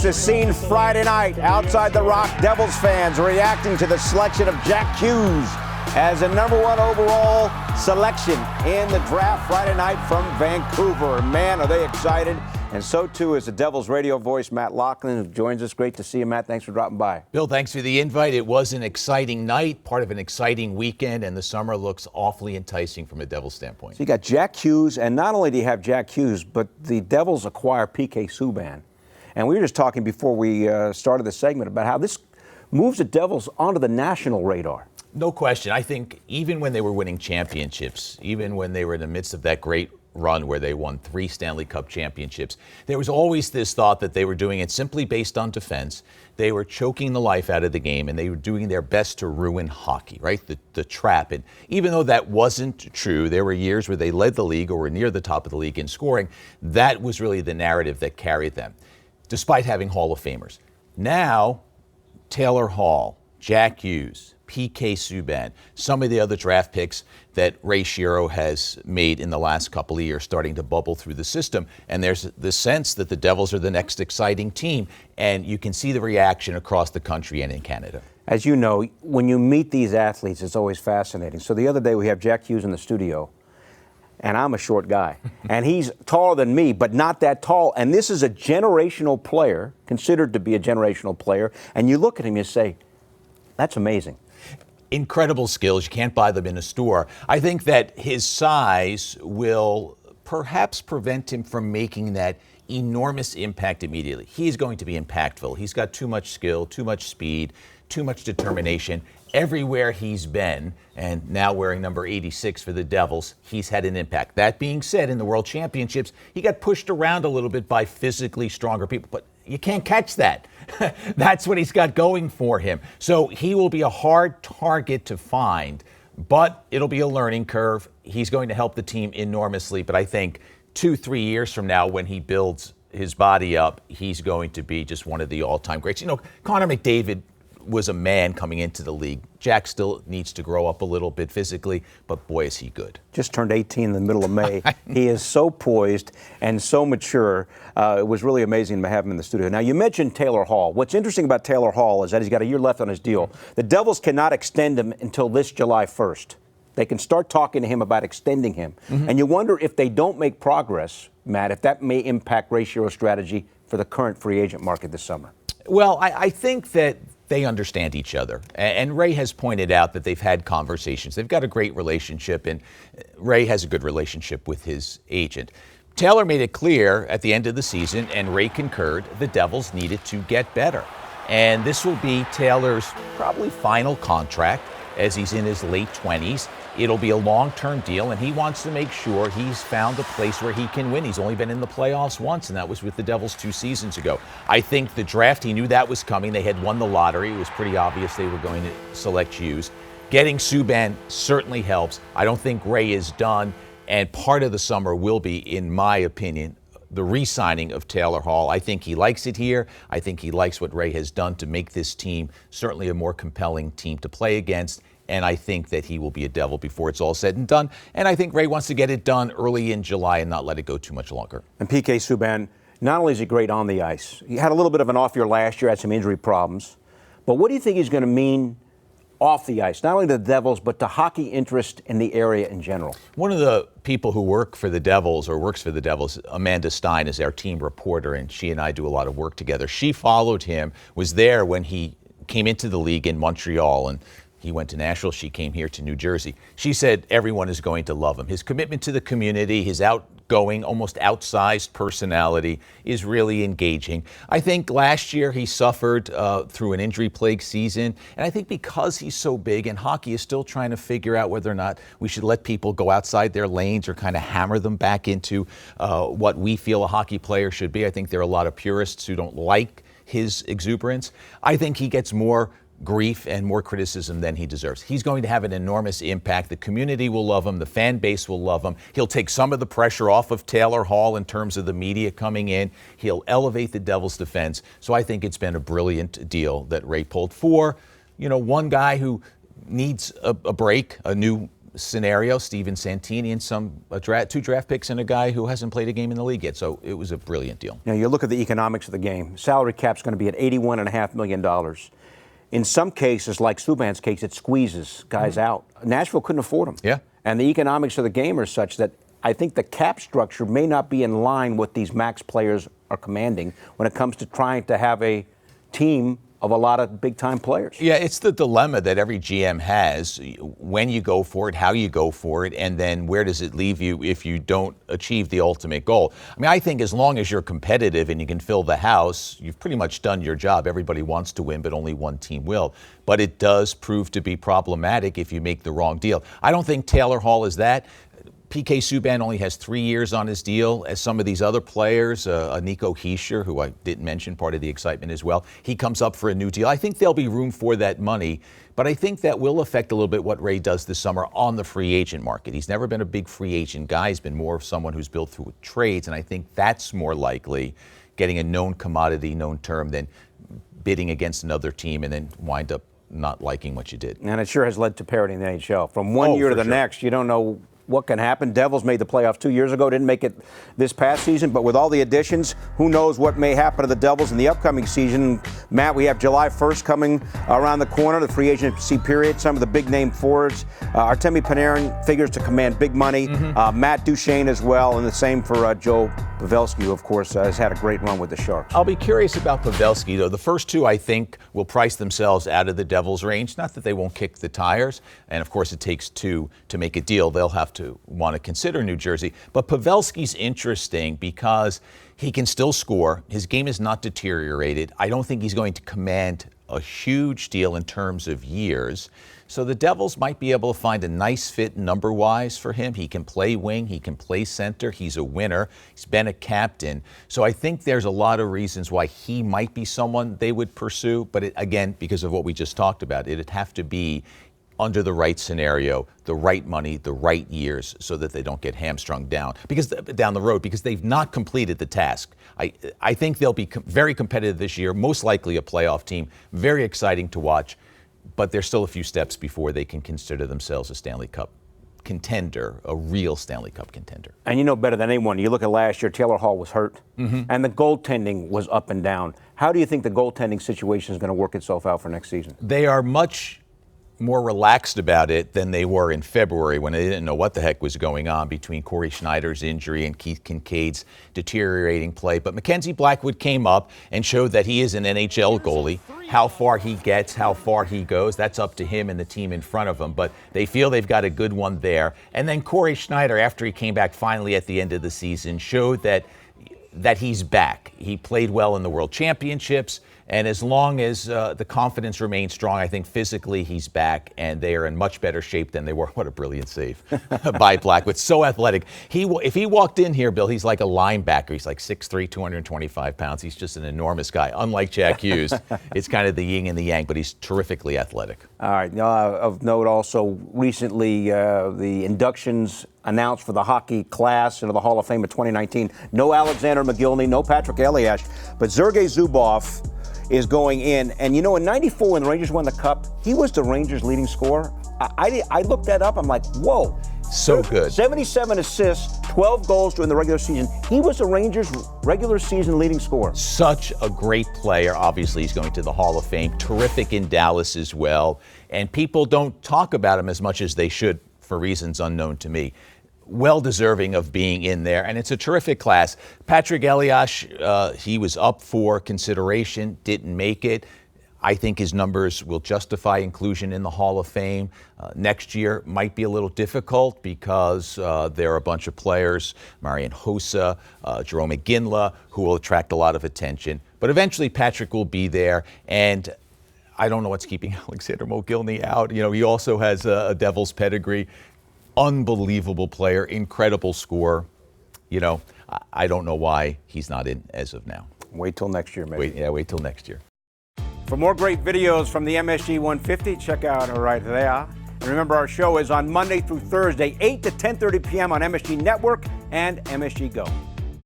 the scene Friday night outside the Rock. Devils fans reacting to the selection of Jack Hughes as a number 1 overall selection in the draft Friday night from Vancouver. Man, are they excited. And so, too, is the Devils radio voice, Matt Loughlin, who joins us. Great to see you, Matt. Thanks for dropping by. Bill, thanks for the invite. It was an exciting night, part of an exciting weekend, and the summer looks awfully enticing from a Devils standpoint. So you got Jack Hughes, and not only do you have Jack Hughes, but the Devils acquire PK Subban. And we were just talking before we started the segment about how this moves the Devils onto the national radar. No question. I think even when they were winning championships, even when they were in the midst of that great run where they won 3 Stanley Cup championships, there was always this thought that they were doing it simply based on defense. They were choking the life out of the game, and they were doing their best to ruin hockey, right? The trap. And even though that wasn't true, there were years where they led the league or were near the top of the league in scoring. That was really the narrative that carried them, despite having Hall of Famers. Now, Taylor Hall, Jack Hughes, PK Subban, some of the other draft picks that Ray Shero has made in the last couple of years starting to bubble through the system. And there's the sense that the Devils are the next exciting team. And you can see the reaction across the country and in Canada. As you know, when you meet these athletes, it's always fascinating. So the other day we have Jack Hughes in the studio, and I'm a short guy. And he's taller than me, but not that tall. And this is a generational player, considered to be a generational player. And you look at him, you say, that's amazing. Incredible skills. You can't buy them in a store. I think that his size will perhaps prevent him from making that enormous impact immediately. He's going to be impactful. He's got too much skill, too much speed, too much determination. Everywhere he's been, and now wearing number 86 for the Devils, he's had an impact. That being said, in the World Championships, he got pushed around a little bit by physically stronger people, but you can't catch that. That's what he's got going for him. So he will be a hard target to find, but it'll be a learning curve. He's going to help the team enormously, but I think 2-3 years from now, when he builds his body up, he's going to be just one of the all-time greats. You know, Connor McDavid was a man coming into the league. Jack still needs to grow up a little bit physically, but boy, is he good. Just turned 18 in the middle of May. He is so poised and so mature. It was really amazing to have him in the studio. Now, you mentioned Taylor Hall. What's interesting about Taylor Hall is that he's got a year left on his deal. The Devils cannot extend him until this July 1st. They can start talking to him about extending him. And you wonder if they don't make progress, Matt, if that may impact Ray Shero's strategy for the current free agent market this summer. Well, I think that they understand each other. And Ray has pointed out that they've had conversations. They've got a great relationship, and Ray has a good relationship with his agent. Taylor made it clear at the end of the season, and Ray concurred, the Devils needed to get better. And this will be Taylor's probably final contract as he's in his late 20s. It'll be a long-term deal, and he wants to make sure he's found a place where he can win. He's only been in the playoffs once, and that was with the Devils 2 seasons ago. I think the draft, he knew that was coming. They had won the lottery. It was pretty obvious they were going to select Hughes. Getting Subban certainly helps. I don't think Ray is done, and part of the summer will be, in my opinion, the re-signing of Taylor Hall. I think he likes it here. I think he likes what Ray has done to make this team certainly a more compelling team to play against. And I think that he will be a Devil before it's all said and done. And I think Ray wants to get it done early in July and not let it go too much longer. And PK Subban, not only is he great on the ice, he had a little bit of an off year last year, had some injury problems. But what do you think he's going to mean off the ice, not only to the Devils, but to hockey interest in the area in general? One of the people who work for the Devils or works for the Devils, Amanda Stein, is our team reporter, and she and I do a lot of work together. She followed him, was there when he came into the league in Montreal, and he went to Nashville. She came here to New Jersey. She said everyone is going to love him. His commitment to the community, his outgoing, almost outsized personality is really engaging. I think last year he suffered through an injury-plagued season. And I think because he's so big, and hockey is still trying to figure out whether or not we should let people go outside their lanes or kind of hammer them back into what we feel a hockey player should be. I think there are a lot of purists who don't like his exuberance. I think he gets more grief and more criticism than he deserves. He's going to have an enormous impact. The community will love him. The fan base will love him. He'll take some of the pressure off of Taylor Hall in terms of the media coming in. He'll elevate the Devils' defense. So I think it's been a brilliant deal that Ray pulled for, one guy who needs a break, a new scenario, Steven Santini and two draft picks and a guy who hasn't played a game in the league yet. So it was a brilliant deal. Now, you look at the economics of the game. Salary cap's going to be at $81.5 million. In some cases, like Subban's case, it squeezes guys out. Nashville couldn't afford them. Yeah. And the economics of the game are such that I think the cap structure may not be in line with these max players are commanding when it comes to trying to have a team of a lot of big-time players. Yeah, it's the dilemma that every GM has, when you go for it, how you go for it, and then where does it leave you if you don't achieve the ultimate goal. I mean, I think as long as you're competitive and you can fill the house, you've pretty much done your job. Everybody wants to win, but only one team will. But it does prove to be problematic if you make the wrong deal. I don't think Taylor Hall is that. PK Subban only has 3 years on his deal, as some of these other players, Nico Hischier, who I didn't mention, part of the excitement as well. He comes up for a new deal. I think there'll be room for that money, but I think that will affect a little bit what Ray does this summer on the free agent market. He's never been a big free agent guy. He's been more of someone who's built through trades, and I think that's more likely, getting a known commodity, known term, than bidding against another team and then wind up not liking what you did. And it sure has led to parity in the NHL. From one year to the next, you don't know what can happen. Devils made the playoffs 2 years ago, didn't make it this past season, but with all the additions, who knows what may happen to the Devils in the upcoming season. Matt, we have July 1st coming around the corner, the free agency period. Some of the big name forwards. Artemi Panarin figures to command big money. Matt Duchene as well, and the same for Joe Pavelski, who of course has had a great run with the Sharks. I'll be curious about Pavelski, though. The first two, I think, will price themselves out of the Devils' range. Not that they won't kick the tires, and of course it takes two to make a deal. They'll have to want to consider New Jersey. But Pavelski's interesting because he can still score. His game is not deteriorated. I don't think he's going to command a huge deal in terms of years. So the Devils might be able to find a nice fit number-wise for him. He can play wing. He can play center. He's a winner. He's been a captain. So I think there's a lot of reasons why he might be someone they would pursue. But again, because of what we just talked about, it'd have to be under the right scenario, the right money, the right years, so that they don't get hamstrung down the road, because they've not completed the task. I think they'll be very competitive this year, most likely a playoff team, very exciting to watch, but there's still a few steps before they can consider themselves a Stanley Cup contender, a real Stanley Cup contender. And you know better than anyone, you look at last year, Taylor Hall was hurt, and the goaltending was up and down. How do you think the goaltending situation is going to work itself out for next season? They are much more relaxed about it than they were in February, when they didn't know what the heck was going on between Corey Schneider's injury and Keith Kincaid's deteriorating play. But Mackenzie Blackwood came up and showed that he is an NHL goalie. How far he gets, how far he goes, that's up to him and the team in front of him. But they feel they've got a good one there. And then Corey Schneider, after he came back finally at the end of the season, showed that he's back. He played well in the World Championships. And as long as the confidence remains strong, I think physically he's back, and they are in much better shape than they were. What a brilliant save by Blackwood. So athletic. If he walked in here, Bill, he's like a linebacker. He's like 6'3", 225 pounds. He's just an enormous guy. Unlike Jack Hughes, it's kind of the yin and the yang, but he's terrifically athletic. All right. Of note also, recently the inductions announced for the hockey class into the Hall of Fame of 2019. No Alexander McGillney, no Patrick Elias, but Sergei Zubov is going in. And you know, in '94, when the Rangers won the Cup, he was the Rangers' leading scorer. I looked that up. I'm like, whoa. So good. 77 assists, 12 goals during the regular season. He was the Rangers' regular season leading scorer. Such a great player. Obviously, he's going to the Hall of Fame. Terrific in Dallas as well. And people don't talk about him as much as they should, for reasons unknown to me. Well deserving of being in there, and it's a terrific class. Patrick Elias, he was up for consideration, didn't make it. I think his numbers will justify inclusion in the Hall of Fame. Next year might be a little difficult because there are a bunch of players, Marian Hossa, Jerome McGinley, who will attract a lot of attention. But eventually Patrick will be there, and I don't know what's keeping Alexander McGillney out. You know, he also has a Devils pedigree. Unbelievable player, incredible scorer. You know, I don't know why he's not in as of now. Wait till next year, maybe. Wait till next year. For more great videos from the MSG 150, check out right there. And remember, our show is on Monday through Thursday, 8 to 10:30 p.m. on MSG Network and MSG Go.